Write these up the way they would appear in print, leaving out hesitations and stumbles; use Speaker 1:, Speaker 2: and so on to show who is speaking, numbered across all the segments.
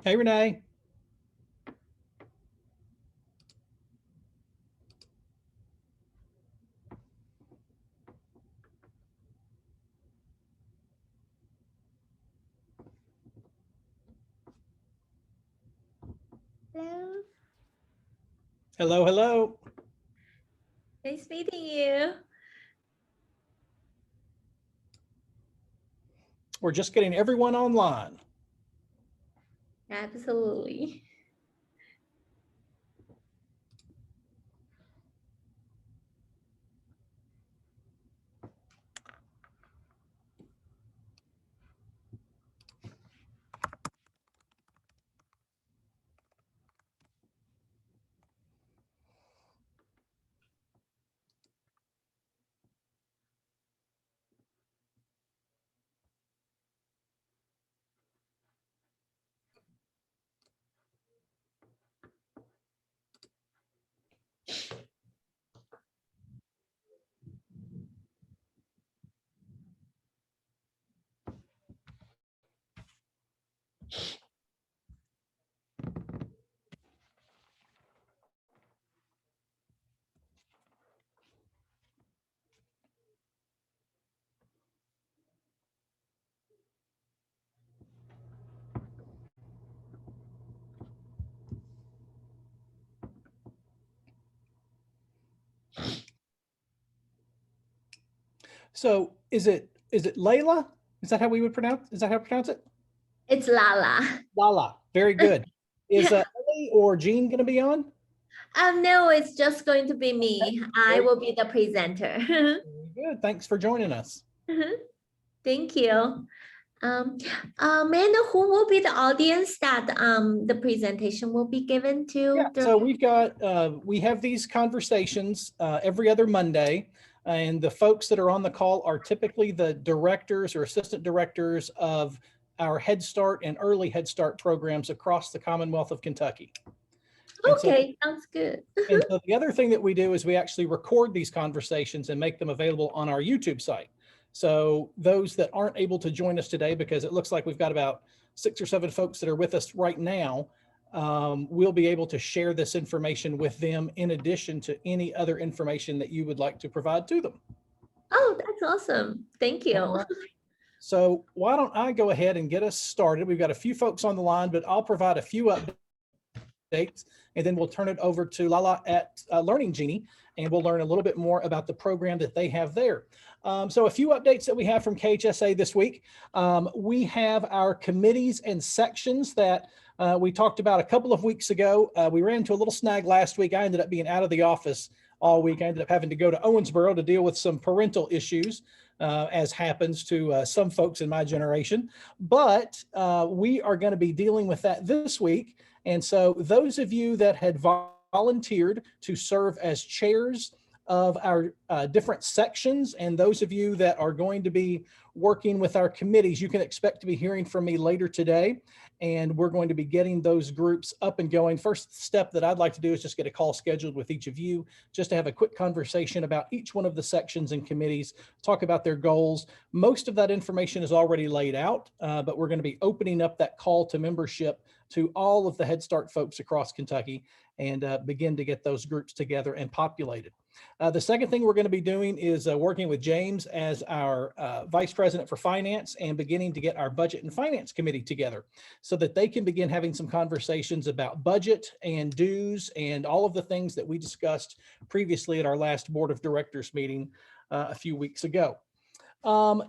Speaker 1: Hey, Renee.
Speaker 2: Hello.
Speaker 1: Hello, hello.
Speaker 2: Nice meeting you.
Speaker 1: We're just getting everyone online.
Speaker 2: Absolutely.
Speaker 1: So is it Layla? Is that how we would pronounce? Is that how to pronounce it?
Speaker 2: It's Lala.
Speaker 1: Lala. Very good. Is Ellie or Jean going to be on?
Speaker 2: No, it's just going to be me. I
Speaker 1: Very,
Speaker 2: will be the presenter.
Speaker 1: very good. Thanks for joining us.
Speaker 2: Thank you. May I know who will be the audience that the presentation will be given
Speaker 1: Yeah.
Speaker 2: to?
Speaker 1: So we have these conversations every other Monday, and the folks that are on the call are typically the directors or assistant directors of our Head Start and early Head Start programs across the Commonwealth of Kentucky. And so
Speaker 2: Okay, sounds good.
Speaker 1: And so the other thing that we do is we actually record these conversations and make them available on our YouTube site. So those that aren't able to join us today, because it looks like we've got about 6 or 7 folks that are with us right now, we'll be able to share this information with them in addition to any other information that you would like to provide to them.
Speaker 2: Oh, that's awesome. Thank you.
Speaker 1: All right. So why don't I go ahead and get us started? We've got a few folks on the line, but I'll provide a few updates, and then we'll turn it over to Lala at Learning Genie, and we'll learn a little bit more about the program that they have there. So a few updates that we have from KHSA this week. We have our committees and sections that we talked about a couple of weeks ago. We ran into a little snag last week. I ended up being out of the office all week. I ended up having to go to Owensboro to deal with some parental issues, as happens to some folks in my generation. But we are going to be dealing with that this week. And so those of you that had volunteered to serve as chairs of our different sections, and those of you that are going to be working with our committees, you can expect to be hearing from me later today. And we're going to be getting those groups up and going. First step that I'd like to do is just get a call scheduled with each of you, just to have a quick conversation about each one of the sections and committees, talk about their goals. Most of that information is already laid out, but we're going to be opening up that call to membership to all of the Head Start folks across Kentucky, and begin to get those groups together and populated. The second thing we're going to be doing is working with James as our Vice President for Finance, and beginning to get our Budget and Finance Committee together so that they can begin having some conversations about budget and dues and all of the things that we discussed previously at our last Board of Directors meeting a few weeks ago.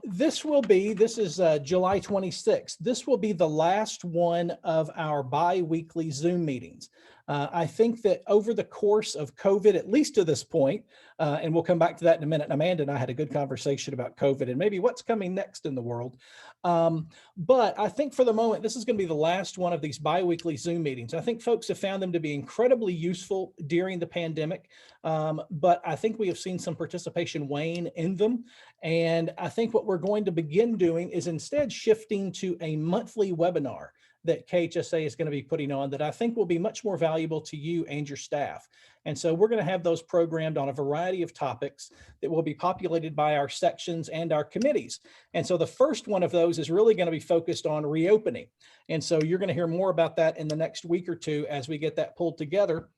Speaker 1: This is July 26th. This will be the last one of our bi-weekly Zoom meetings. I think that over the course of COVID, at least to this point, and we'll come back to that in a minute. Amanda and I had a good conversation about COVID and maybe what's coming next in the world. But I think for the moment, this is going to be the last one of these bi-weekly Zoom meetings. I think folks have found them to be incredibly useful during the pandemic, but I think we have seen some participation wane in them. And I think what we're going to begin doing is instead shifting to a monthly webinar. that KHSA is going to be putting on that I think will be much more valuable to you and your staff. And so we're going to have those programmed on a variety of topics that will be populated by our sections and our committees. And so the first one of those is really going to be focused on reopening. And so you're going to hear more about that in the next week or two as we get that pulled together,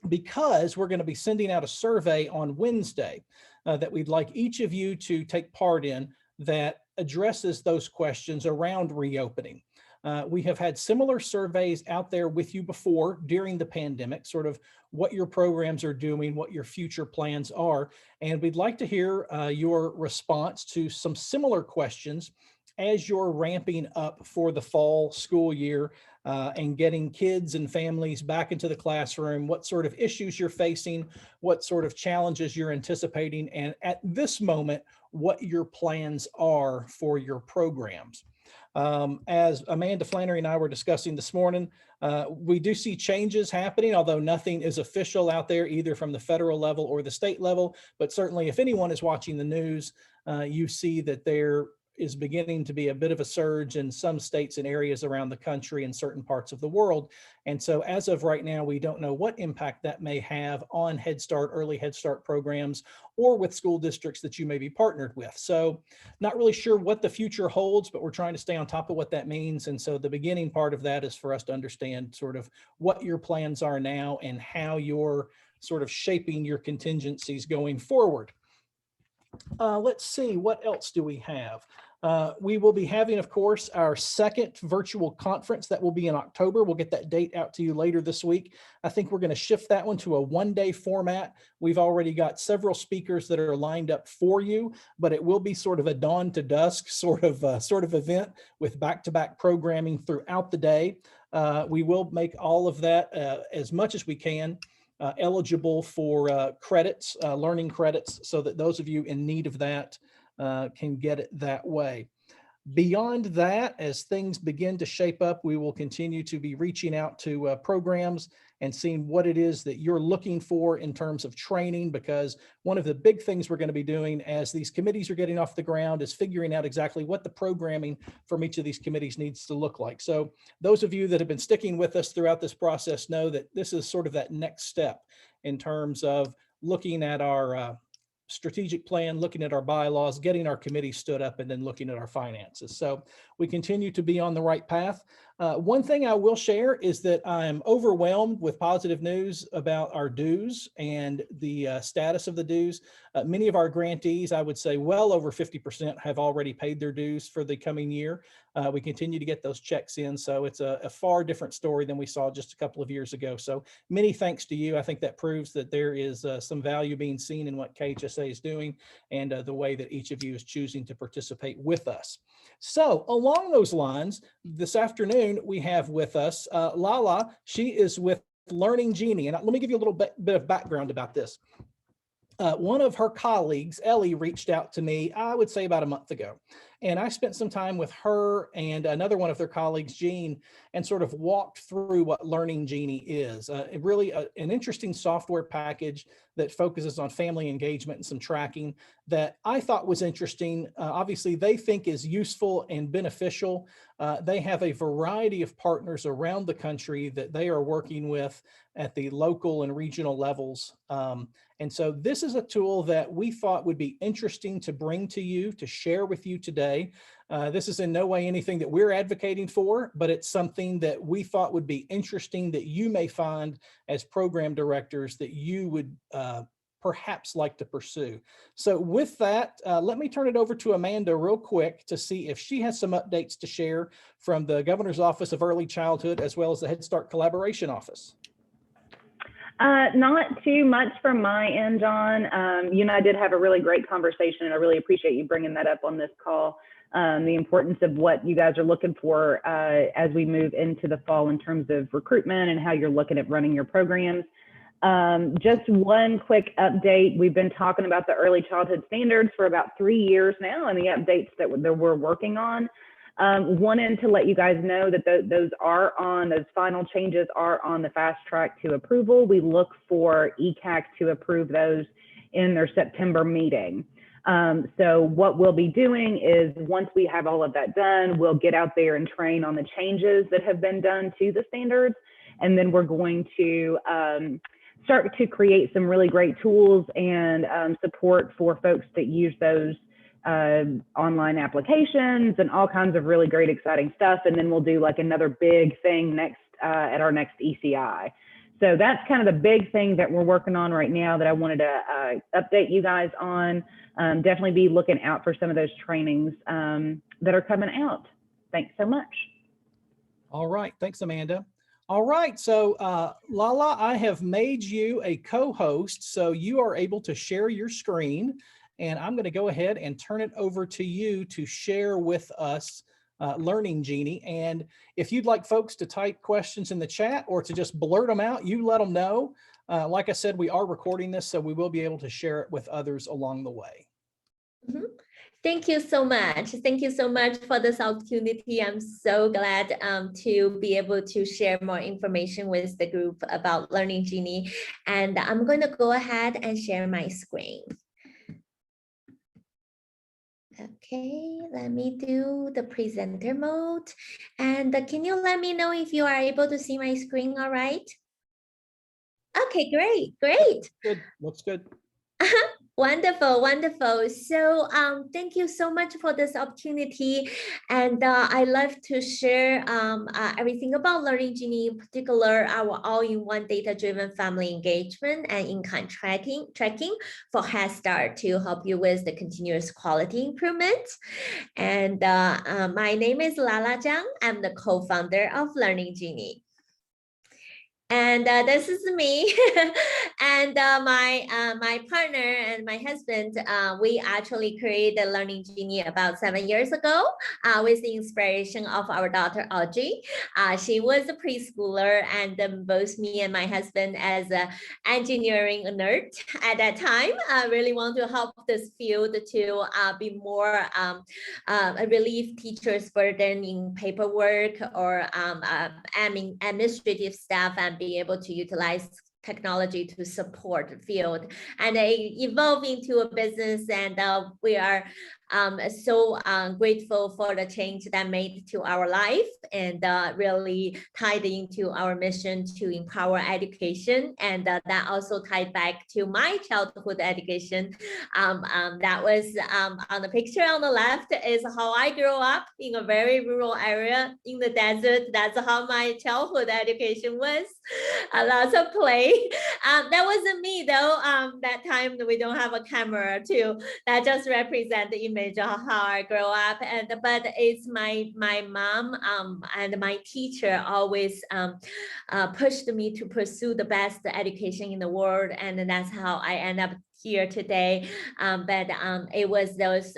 Speaker 1: because we're going to be sending out a survey on Wednesday that we'd like each of you to take part in that addresses those questions around reopening. We have had similar surveys out there with you before during the pandemic, sort of what your programs are doing, what your future plans are. And we'd like to hear your response to some similar questions as you're ramping up for the fall school year and getting kids and families back into the classroom, what sort of issues you're facing, what sort of challenges you're anticipating, and at this moment, what your plans are for your programs. As Amanda Flannery and I were discussing this morning, we do see changes happening, although nothing is official out there, either from the federal level or the state level. But certainly if anyone is watching the news, you see that there is beginning to be a bit of a surge in some states and areas around the country and certain parts of the world. And so as of right now, we don't know what impact that may have on Head Start, early Head Start programs, or with school districts that you may be partnered with. So not really sure what the future holds, but we're trying to stay on top of what that means. And so the beginning part of that is for us to understand sort of what your plans are now and how you're sort of shaping your contingencies going forward. Let's see, what else do we have? We will be having, of course, our second virtual conference that will be in October. We'll get that date out to you later this week. I think we're going to shift that one to a one-day format. We've already got several speakers that are lined up for you, but it will be sort of a dawn to dusk sort of event with back-to-back programming throughout the day. We will make all of that as much as we can eligible for credits, learning credits, so that those of you in need of that can get it that way. Beyond that, as things begin to shape up, we will continue to be reaching out to programs and seeing what it is that you're looking for in terms of training, because one of the big things we're going to be doing as these committees are getting off the ground is figuring out exactly what the programming from each of these committees needs to look like. So those of you that have been sticking with us throughout this process know that this is sort of that next step in terms of looking at our strategic plan, looking at our bylaws, getting our committee stood up, and then looking at our finances. So we continue to be on the right path. One thing I will share is that I'm overwhelmed with positive news about our dues and the status of the dues. Many of our grantees, I would say well over 50%, have already paid their dues for the coming year. We continue to get those checks in. So it's a far different story than we saw just a couple of years ago. So many thanks to you. I think that proves that there is some value being seen in what KHSA is doing and the way that each of you is choosing to participate with us. So along those lines, this afternoon, we have with us Lala. She is with Learning Genie. And let me give you a little bit of background about this. One of her colleagues, Ellie, reached out to me, I would say about a month ago. And I spent some time with her and another one of their colleagues, Jean, and sort of walked through what Learning Genie is. Really an interesting software package that focuses on family engagement and some tracking that I thought was interesting. Obviously, they think is useful and beneficial. They have a variety of partners around the country that they are working with at the local and regional levels. And so this is a tool that we thought would be interesting to bring to you, to share with you today. This is in no way anything that we're advocating for, but it's something that we thought would be interesting that you may find as program directors that you would perhaps like to pursue. So with that, let me turn it over to Amanda real quick to see if she has some updates to share from the Governor's Office of Early Childhood as well as the Head Start Collaboration Office.
Speaker 3: Not too much from my end, John. You and I did have a really great conversation, and I really appreciate you bringing that up on this call. The importance of what you guys are looking for as we move into the fall in terms of recruitment and how you're looking at running your programs. Just one quick update. We've been talking about the early childhood standards for about 3 years now and the updates that we're working on. Wanted to let you guys know that those final changes are on the fast track to approval. We look for ECAC to approve those in their September meeting. So what we'll be doing is once we have all of that done, we'll get out there and train on the changes that have been done to the standards. And then we're going to start to create some really great tools and support for folks that use those online applications and all kinds of really great, exciting stuff. And then we'll do like another big thing next at our next ECI. So that's kind of the big thing that we're working on right now that I wanted to update you guys on. Definitely be looking out for some of those trainings that are coming out. Thanks so much.
Speaker 1: All right. Thanks, Amanda. All right. So Lala, I have made you a co-host, so you are able to share your screen. And I'm going to go ahead and turn it over to you to share with us Learning Genie. And if you'd like folks to type questions in the chat or to just blurt them out, you let them know. Like I said, we are recording this, so we will be able to share it with others along the way.
Speaker 2: Mm-hmm. Thank you so much. Thank you so much for this opportunity. I'm so glad to be able to share more information with the group about Learning Genie. And I'm going to go ahead and share my screen. Okay, let me do the presenter mode. And can you let me know if you are able to see my screen all right? Okay, great.
Speaker 1: Good, looks good.
Speaker 2: Wonderful, wonderful. So thank you so much for this opportunity. And I love to share everything about Learning Genie, in particular, our all-in-one data-driven family engagement and in-kind tracking for Head Start to help you with the continuous quality improvement. And my name is Lala Zhang. I'm the co-founder of Learning Genie. And this is me and my partner and my husband. We actually created Learning Genie about 7 years ago with the inspiration of our daughter Audrey. She was a preschooler, and both me and my husband, as an engineering nerd at that time, really want to help this field to be more relieve teachers' burden in paperwork or administrative staff, and be able to utilize technology to support the field and evolve into a business. And we are so grateful for the change that made to our life, and really tied into our mission to empower education. And that also tied back to my childhood education. That was on the picture on the left is how I grew up in a very rural area in the desert. That's how my childhood education was. Lots of play. That wasn't me though. That time we don't have a camera too. That just represent the image of how I grew up. And but it's my mom and my teacher always pushed me to pursue the best education in the world, and that's how I end up here today. But it was those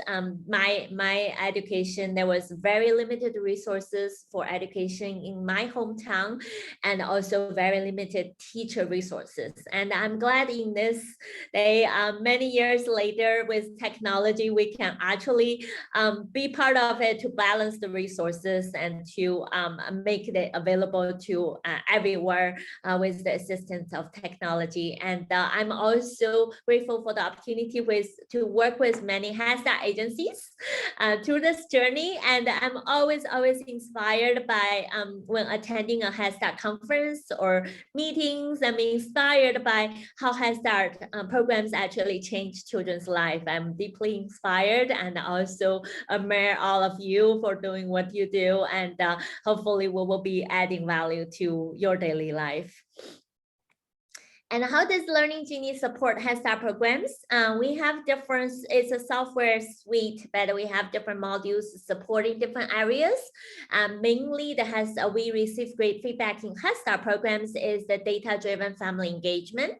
Speaker 2: my education, there was very limited resources for education in my hometown, and also very limited teacher resources. And I'm glad in this day, many years later, with technology, we can actually be part of it to balance the resources and to make it available to everywhere with the assistance of technology. And I'm also grateful for the opportunity to work with many Head Start agencies through this journey. And I'm always inspired by when attending a Head Start conference or meetings. I'm inspired by how Head Start programs actually change children's life. I'm deeply inspired, and also admire all of you for doing what you do. And hopefully we will be adding value to your daily life. And how does Learning Genie support Head Start programs? We have different, it's a software suite, but we have different modules supporting different areas. Mainly we receive great feedback in Head Start programs is the data-driven family engagement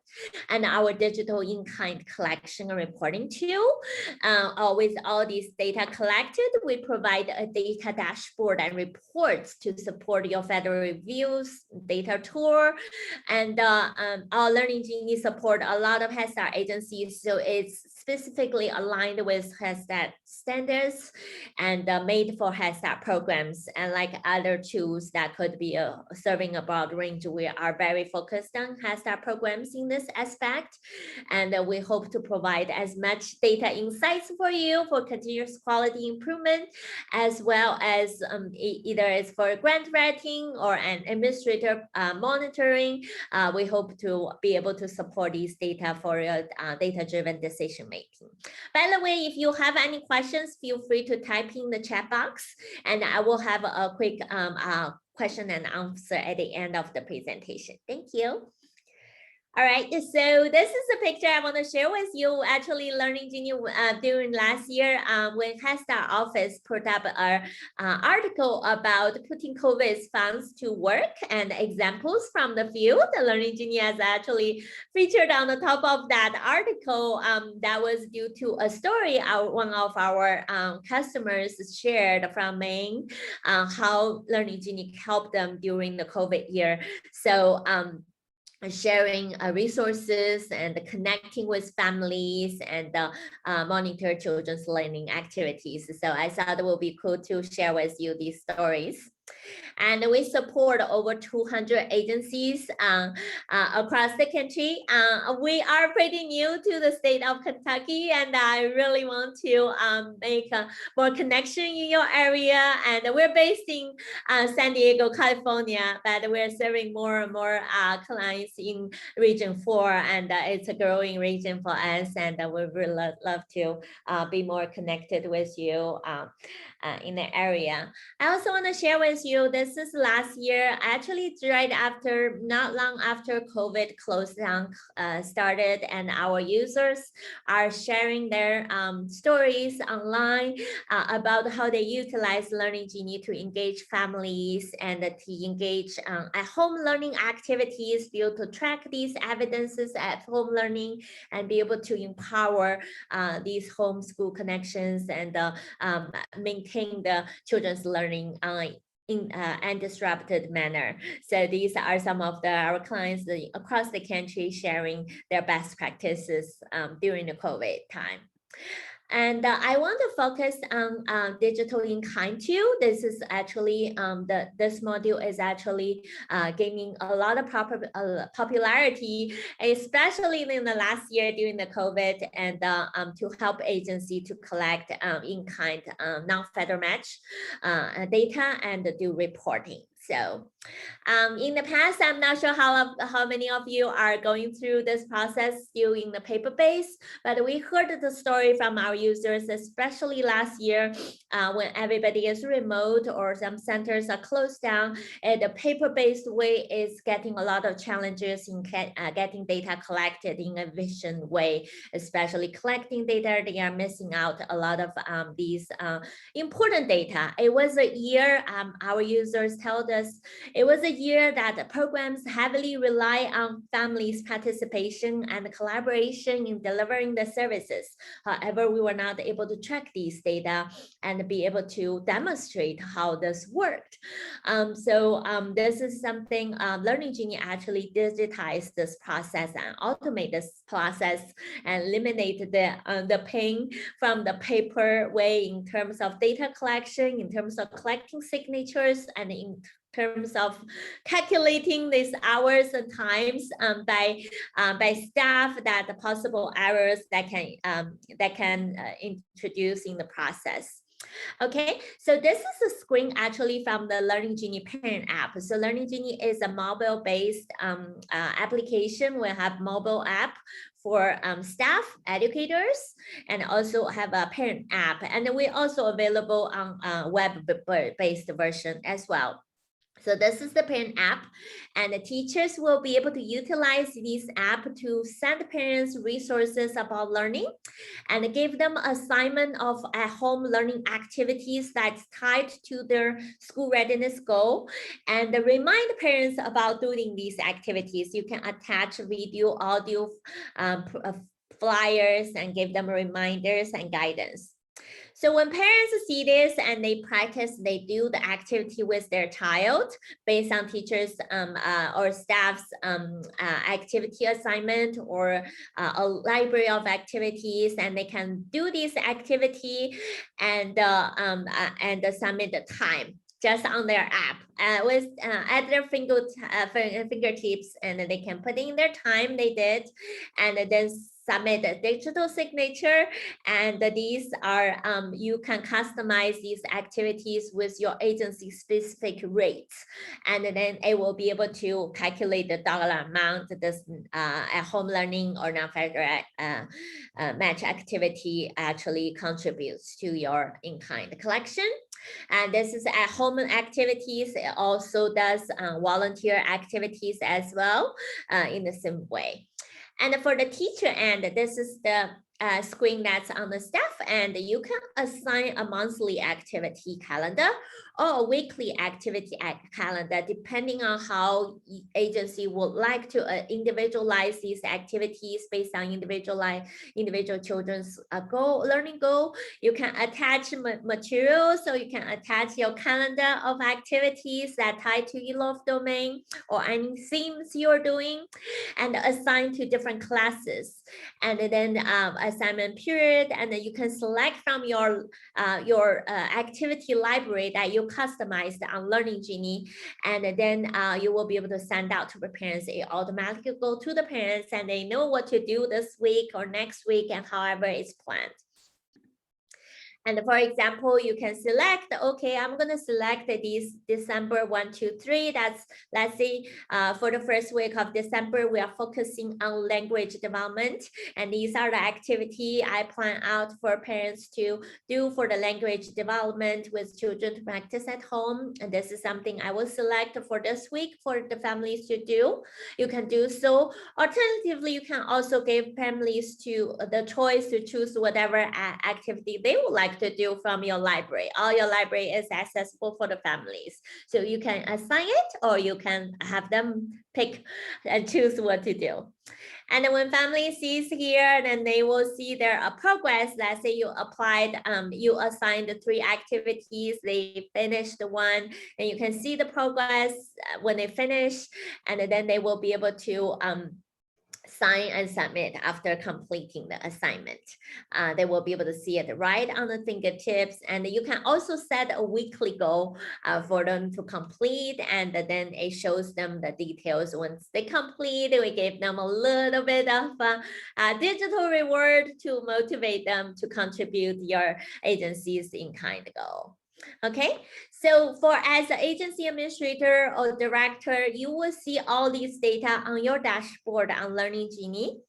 Speaker 2: and our digital in-kind collection and reporting tool. With all these data collected, we provide a data dashboard and reports to support your federal reviews, data tour, and all Learning Genie support a lot of Head Start agencies, so it's specifically aligned with Head Start standards and made for Head Start programs. And like other tools that could be serving a broad range, we are very focused on Head Start programs in this aspect. And we hope to provide as much data insights for you for continuous quality improvement, as well as either it's for grant writing or an administrator monitoring. We hope to be able to support these data for your data-driven decision making. By the way, if you have any questions, feel free to type in the chat box, and I will have a quick question and answer at the end of the presentation. Thank you. All right, so this is a picture I want to share with you. Actually, Learning Genie during last year, when Head Start office put up an article about putting COVID funds to work and examples from the field. The Learning Genie has actually featured on the top of that article. That was due to a story one of our customers shared from Maine, how Learning Genie helped them during the COVID year. So sharing resources and connecting with families and monitor children's learning activities. So I thought it would be cool to share with you these stories. And we support over 200 agencies across the country. We are pretty new to the state of Kentucky, and I really want to make more connection in your area. And we're based in San Diego, California, but we're serving more and more clients in Region 4, and it's a growing region for us, and we would love to be more connected with you in the area. I also want to share with you, this is last year, actually right after, not long after COVID closed down started, and our users are sharing their stories online about how they utilize Learning Genie to engage families and to engage at home learning activities, be able to track these evidences at home learning and be able to empower these homeschool connections and maintain the children's learning in an undisrupted manner. So these are some of our clients across the country sharing their best practices during the COVID time. And I want to focus on digital in kind too. This is actually this module is actually gaining a lot of popularity, especially in the last year during the COVID, and to help agency to collect in kind non-federal match data and do reporting. So in the past, I'm not sure how many of you are going through this process still in the paper base, but we heard the story from our users, especially last year when everybody is remote or some centers are closed down, and the paper-based way is getting a lot of challenges in getting data collected in a efficient way, especially collecting data. They are missing out a lot of these important data. It was a year, our users told us, it was a year that the programs heavily rely on families' participation and collaboration in delivering the services. However, we were not able to track these data and be able to demonstrate how this worked. So this is something Learning Genie actually digitized this process and automate this process and eliminate the pain from the paper way in terms of data collection, in terms of collecting signatures, and in terms of calculating these hours and times by staff, that the possible errors that can introduce in the process. Okay, so this is a screen actually from the Learning Genie parent app. So Learning Genie is a mobile-based application. We have mobile app for staff, educators, and also have a parent app. And we also available on web-based version as well. So this is the parent app, and the teachers will be able to utilize this app to send parents resources about learning and give them assignment of at-home learning activities that's tied to their school readiness goal, and remind parents about doing these activities. You can attach video, audio, flyers, and give them reminders and guidance. So when parents see this and they practice, they do the activity with their child based on teachers or staff's activity assignment or a library of activities, and they can do this activity and submit the time just on their app with at their fingertips, and they can put in their time they did, and then submit a digital signature. And these are, you can customize these activities with your agency specific rates. And then it will be able to calculate the dollar amount this at home learning or non-federal match activity actually contributes to your in-kind collection. And this is at home activities. It also does volunteer activities as well in the same way. And for the teacher end, this is the screen that's on the staff end. You can assign a monthly activity calendar or a weekly activity calendar, depending on how agency would like to individualize these activities based on individual children's learning goal. You can attach materials, so you can attach your calendar of activities that tie to your love domain or any themes you're doing, and assign to different classes. And then assignment period, and then you can select from your activity library that you customized on Learning Genie, and then you will be able to send out to the parents. It automatically go to the parents, and they know what to do this week or next week, and however it's planned. And for example, you can select, okay, I'm going to select these December 1, 2, 3. That's, let's say, for the first week of December, we are focusing on language development. And these are the activity I plan out for parents to do for the language development with children to practice at home. And this is something I will select for this week for the families to do. You can do so. Alternatively, you can also give families to the choice to choose whatever activity they would like to do from your library. All your library is accessible for the families. So you can assign it, or you can have them pick and choose what to do. And then when family sees here, then they will see their progress. Let's say you applied, you assigned the 3 activities, they finished the one, and you can see the progress when they finish, and then they will be able to sign and submit after completing the assignment. They will be able to see it right on the fingertips, and you can also set a weekly goal for them to complete, and then it shows them the details. Once they complete, we give them a little bit of digital reward to motivate them to contribute your agency's in-kind goal. Okay, so for as an agency administrator or director, you will see all these data on your dashboard on Learning Genie,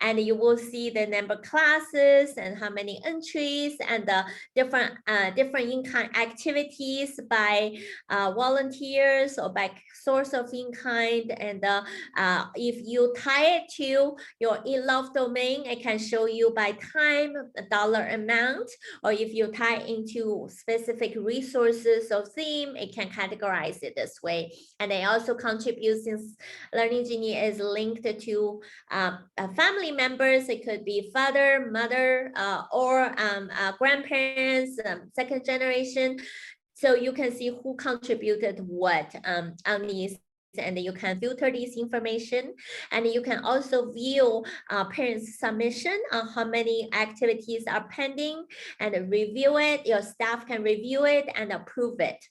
Speaker 2: and you will see the number of classes and how many entries and the different in-kind activities by volunteers or by source of in-kind. And if you tie it to your in-love domain, it can show you by time, the dollar amount, or if you tie into specific resources or theme, it can categorize it this way. And they also contribute, since Learning Genie is linked to family members. It could be father, mother, or grandparents, second generation. So you can see who contributed what on these, and you can filter this information, and you can also view parents' submission on how many activities are pending and review it. Your staff can review it and approve it.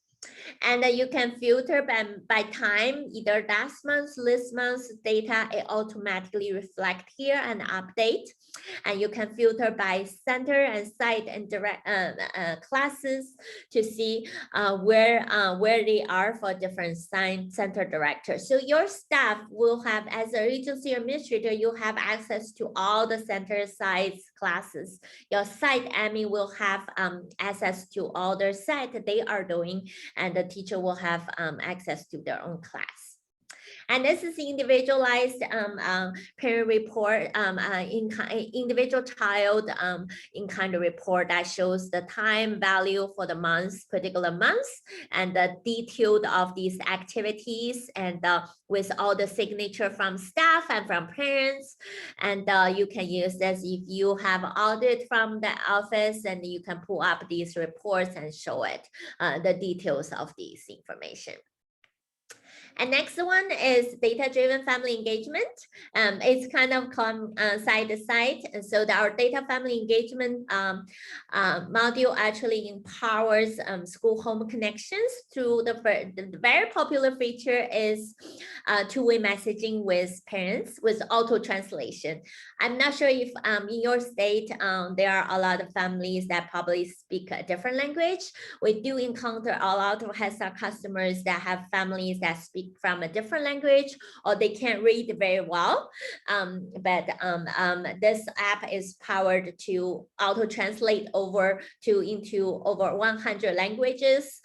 Speaker 2: And you can filter by time, either last month, this month's data, it automatically reflect here and update. And you can filter by center and site and direct classes to see where they are for different center directors. So your staff will have, as an agency administrator, you have access to all the center sites classes. Your site admin will have access to all their site that they are doing, and the teacher will have access to their own class. And this is individualized parent report, individual child in-kind report that shows the time value for the month, particular months, and the detailed of these activities, and with all the signature from staff and from parents. And you can use this if you have audit from the office, and you can pull up these reports and show it, the details of these information. And next one is data-driven family engagement. It's kind of side to side. And so our data family engagement module actually empowers school home connections through the very popular feature is two-way messaging with parents with auto translation. I'm not sure if in your state, there are a lot of families that probably speak a different language. We do encounter a lot of HSA customers that have families that speak from a different language, or they can't read very well. This app is powered to auto translate into over 100 languages.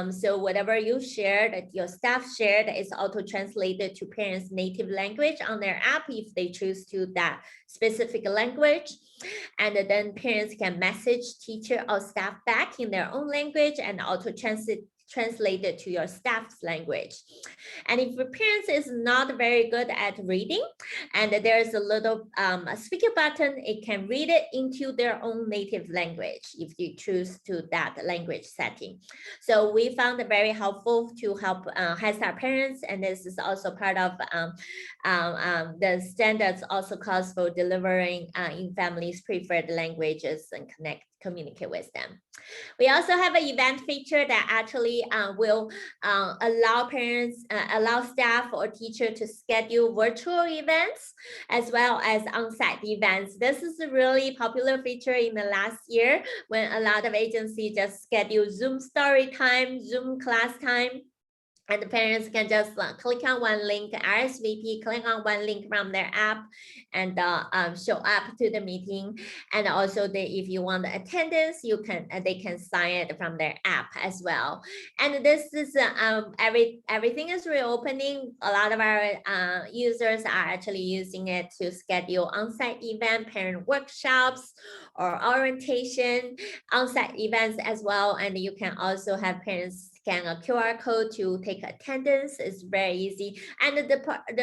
Speaker 2: So whatever you shared, that your staff shared, is auto translated to parents' native language on their app if they choose to that specific language. And then parents can message teacher or staff back in their own language and auto translated to your staff's language. And if your parents is not very good at reading, and there's a little speaker button, it can read it into their own native language if you choose to that language setting. So we found it very helpful to help HSA parents, and this is also part of the standards also calls for delivering in families' preferred languages and communicate with them. We also have an event feature that actually will allow parents, allow staff or teacher to schedule virtual events as well as on-site events. This is a really popular feature in the last year when a lot of agencies just schedule Zoom story time, Zoom class time. And the parents can just click on one link, RSVP, click on one link from their app and show up to the meeting. And also if you want the attendance, they can sign it from their app as well. And this is everything is reopening. A lot of our users are actually using it to schedule on-site event, parent workshops, or orientation, on-site events as well. And you can also have parents scan a QR code to take attendance. It's very easy. And the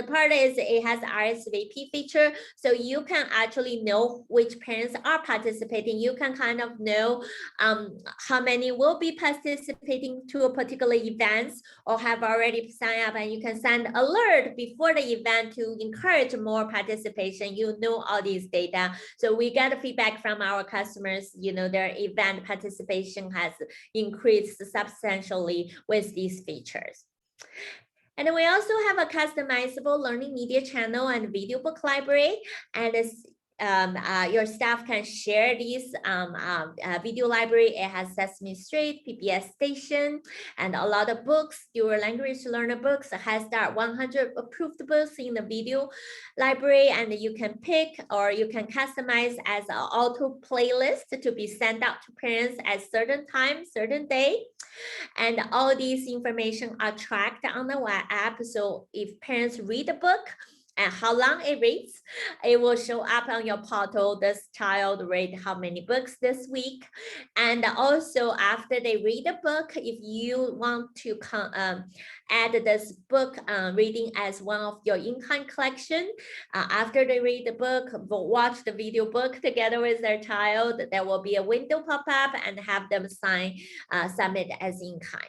Speaker 2: part is it has RSVP feature. So you can actually know which parents are participating. You can kind of know how many will be participating to a particular event or have already signed up, and you can send alert before the event to encourage more participation. You know all these data. So we get feedback from our customers, their event participation has increased substantially with these features. And we also have a customizable learning media channel and video book library. And your staff can share these video library. It has Sesame Street, PBS Station, and a lot of books, dual language learner books. It has that 100 approved books in the video library, and you can pick or you can customize as an auto playlist to be sent out to parents at certain time, certain day. And all these information are tracked on the web app. So if parents read a book, and how long it reads, it will show up on your portal. This child read how many books this week. And also after they read a book, if you want to add this book reading as one of your in-kind collection, after they read the book, watch the video book together with their child, there will be a window pop up and have them submit as in-kind.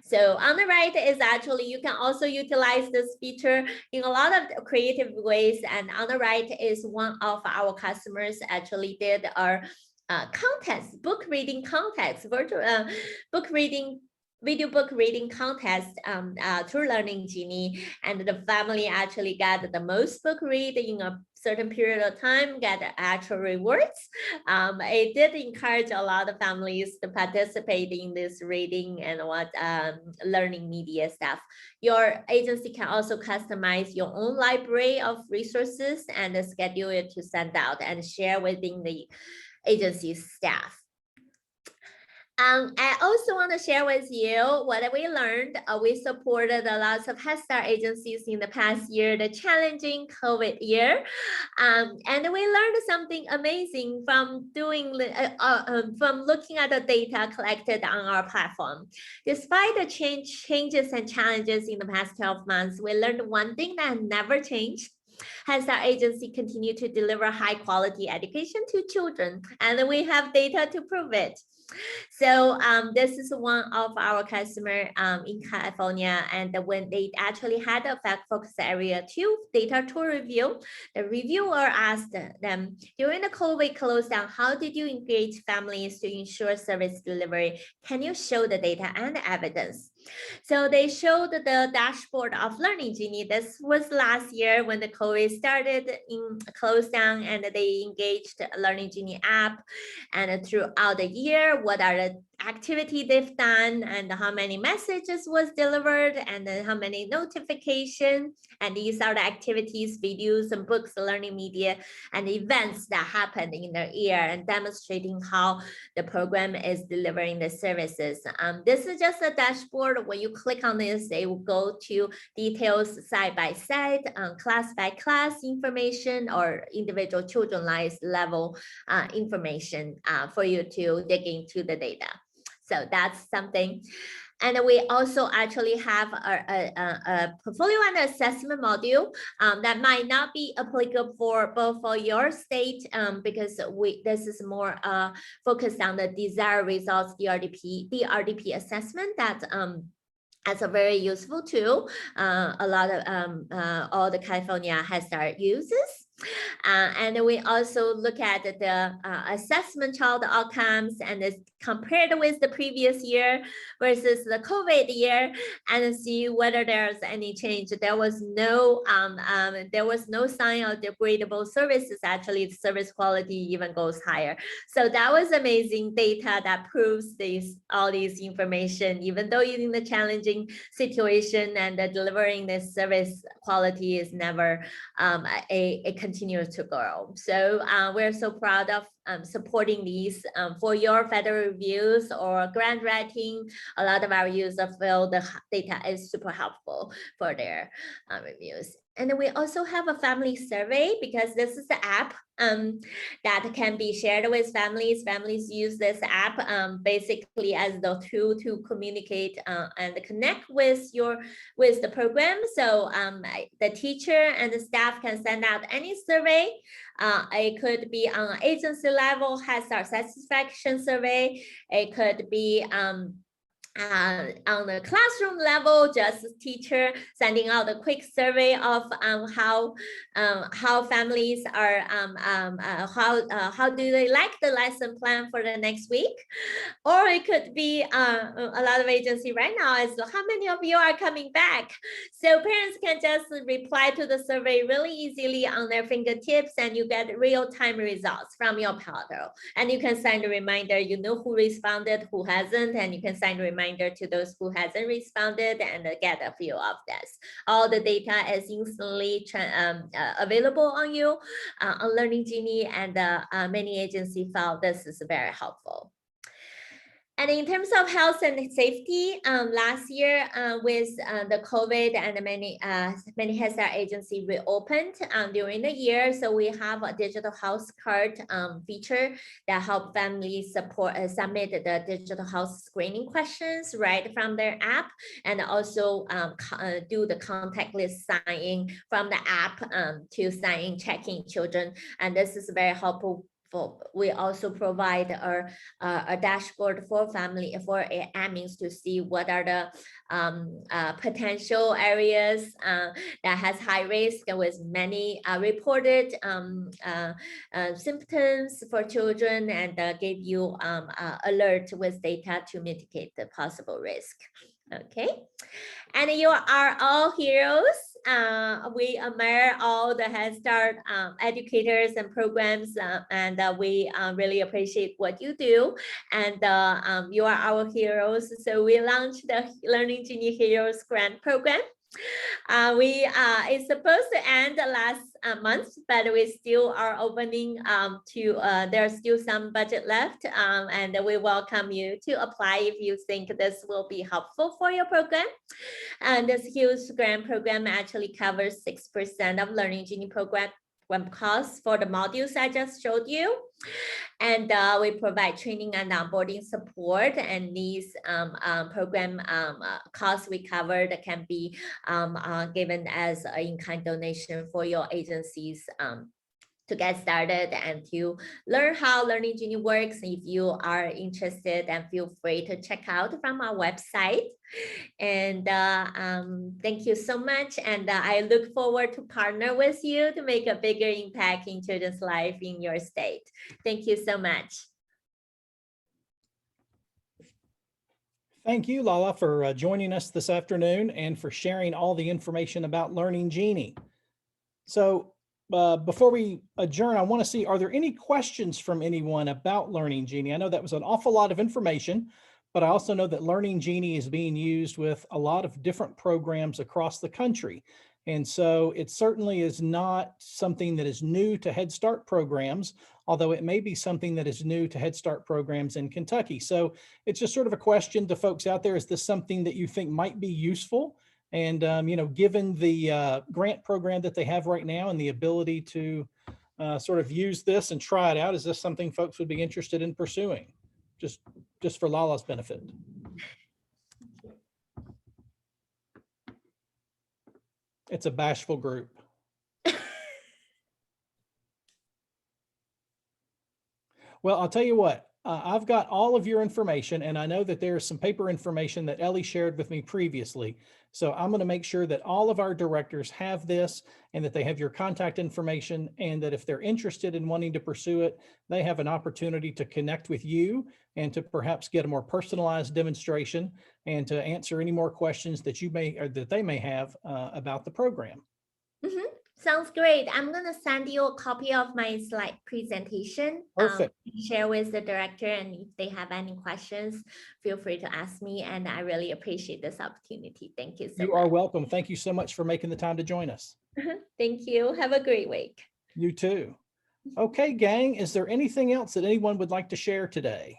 Speaker 2: So on the right is actually, you can also utilize this feature in a lot of creative ways. And on the right is one of our customers actually did our contest, book reading contest, virtual book reading, video book reading contest through Learning Genie. And the family actually got the most book read in a certain period of time, get actual rewards. It did encourage a lot of families to participate in this reading and learning media stuff. Your agency can also customize your own library of resources and schedule it to send out and share within the agency's staff. I also want to share with you what we learned. We supported a lot of Head Start agencies in the past year, the challenging COVID year. And we learned something amazing from from looking at the data collected on our platform. Despite the changes and challenges in the past 12 months, we learned one thing that never changed. Hence, our agency continue to deliver high quality education to children, and we have data to prove it. So this is one of our customer in California, and when they actually had a fact focus area 2 data tour review, the reviewer asked them, during the COVID close down, how did you engage families to ensure service delivery? Can you show the data and the evidence? So they showed the dashboard of Learning Genie. This was last year when the COVID started in close down, and they engaged Learning Genie app. And throughout the year, what are the activity they've done, and how many messages was delivered, and then how many notifications. And these are the activities, videos, and books, learning media, and events that happened in their year, and demonstrating how the program is delivering the services. This is just a dashboard. When you click on this, it will go to details side by side, class by class information, or individual children level information for you to dig into the data. So that's something. And we also actually have a portfolio and assessment module that might not be applicable for your state because this is more focused on the desired results DRDP assessment that as a very useful tool. A lot of all the California Head Start uses. And we also look at the assessment child outcomes and is compared with the previous year versus the COVID year, and see whether there's any change. There was no sign of degradable services. Actually, the service quality even goes higher. So that was amazing data that proves all these information, even though in the challenging situation and delivering this service quality is never a continues to grow. So we're so proud of supporting these for your federal reviews or grant writing. A lot of our users feel the data is super helpful for their reviews. And then we also have a family survey, because this is the app that can be shared with families. Families use this app basically as the tool to communicate and connect with the program. So the teacher and the staff can send out any survey. It could be on agency level, Head Start satisfaction survey. It could be on the classroom level, just teacher sending out a quick survey of how families are how do they like the lesson plan for the next week. Or it could be a lot of agency right now is how many of you are coming back. So parents can just reply to the survey really easily on their fingertips, and you get real-time results from your portal. And you can send a reminder, you know who responded, who hasn't, and you can send a reminder to those who hasn't responded and get a feel of this. All the data is instantly available on you on Learning Genie, and many agencies found this is very helpful. And in terms of health and safety, last year with the COVID and many Head Start agencies reopened during the year, so we have a digital health card feature that help families submit the digital health screening questions right from their app, and also do the contactless sign-in from the app to sign in checking children, and this is very helpful. We also provide a dashboard for admins to see what are the potential areas that has high risk with many reported symptoms for children, and give you alert with data to mitigate the possible risk. Okay, and you are all heroes. We admire all the Head Start educators and programs, and we really appreciate what you do. And you are our heroes. So we launched the Learning Genie Heroes Grant Program. It's supposed to end last month, but we still are opening there's still some budget left, and we welcome you to apply if you think this will be helpful for your program. And this huge grant program actually covers 6% of Learning Genie program costs for the modules I just showed you. And we provide training and onboarding support, and these program costs we covered can be given as an in-kind donation for your agencies to get started and to learn how Learning Genie works. If you are interested, then feel free to check out from our website. And thank you so much. And I look forward to partner with you to make a bigger impact in children's life in your state. Thank you so much.
Speaker 1: Thank you, Lala, for joining us this afternoon and for sharing all the information about Learning Genie. So before we adjourn, I want to see, are there any questions from anyone about Learning Genie? I know that was an awful lot of information, but I also know that Learning Genie is being used with a lot of different programs across the country. And so it certainly is not something that is new to Head Start programs, although it may be something that is new to Head Start programs in Kentucky. So it's just sort of a question to folks out there. Is this something that you think might be useful? And, you know, given the grant program that they have right now and the ability to sort of use this and try it out, is this something folks would be interested in pursuing? Just for Lala's benefit. It's a bashful group. Well, I'll tell you what, I've got all of your information, and I know that there's some paper information that Ellie shared with me previously. So I'm going to make sure that all of our directors have this and that they have your contact information, and that if they're interested in wanting to pursue it, they have an opportunity to connect with you and to perhaps get a more personalized demonstration and to answer any more questions that you may or that they may have about the program.
Speaker 2: Mm-hmm. Sounds great. I'm going to send you a copy of my slide presentation.
Speaker 1: Perfect.
Speaker 2: Share with the director, and if they have any questions, feel free to ask me. And I really appreciate this opportunity. Thank you so much.
Speaker 1: You are welcome. Thank you so much for making the time to join us.
Speaker 2: Thank you. Have a great week.
Speaker 1: You too. Okay, gang, is there anything else that anyone would like to share today?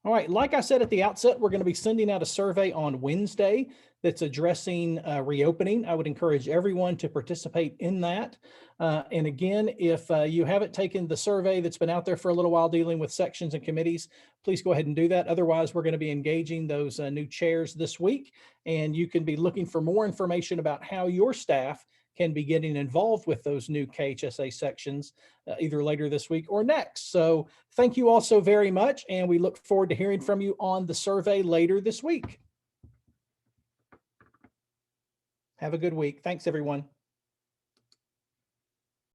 Speaker 1: All right, like I said at the outset, we're going to be sending out a survey on Wednesday that's addressing reopening. I would encourage everyone to participate in that. And again, if you haven't taken the survey that's been out there for a little while dealing with sections and committees, please go ahead and do that. Otherwise, we're going to be engaging those new chairs this week, and you can be looking for more information about how your staff can be getting involved with those new KHSA sections either later this week or next. So thank you all so very much, and we look forward to hearing from you on the survey later this week. Have a good week. Thanks, everyone.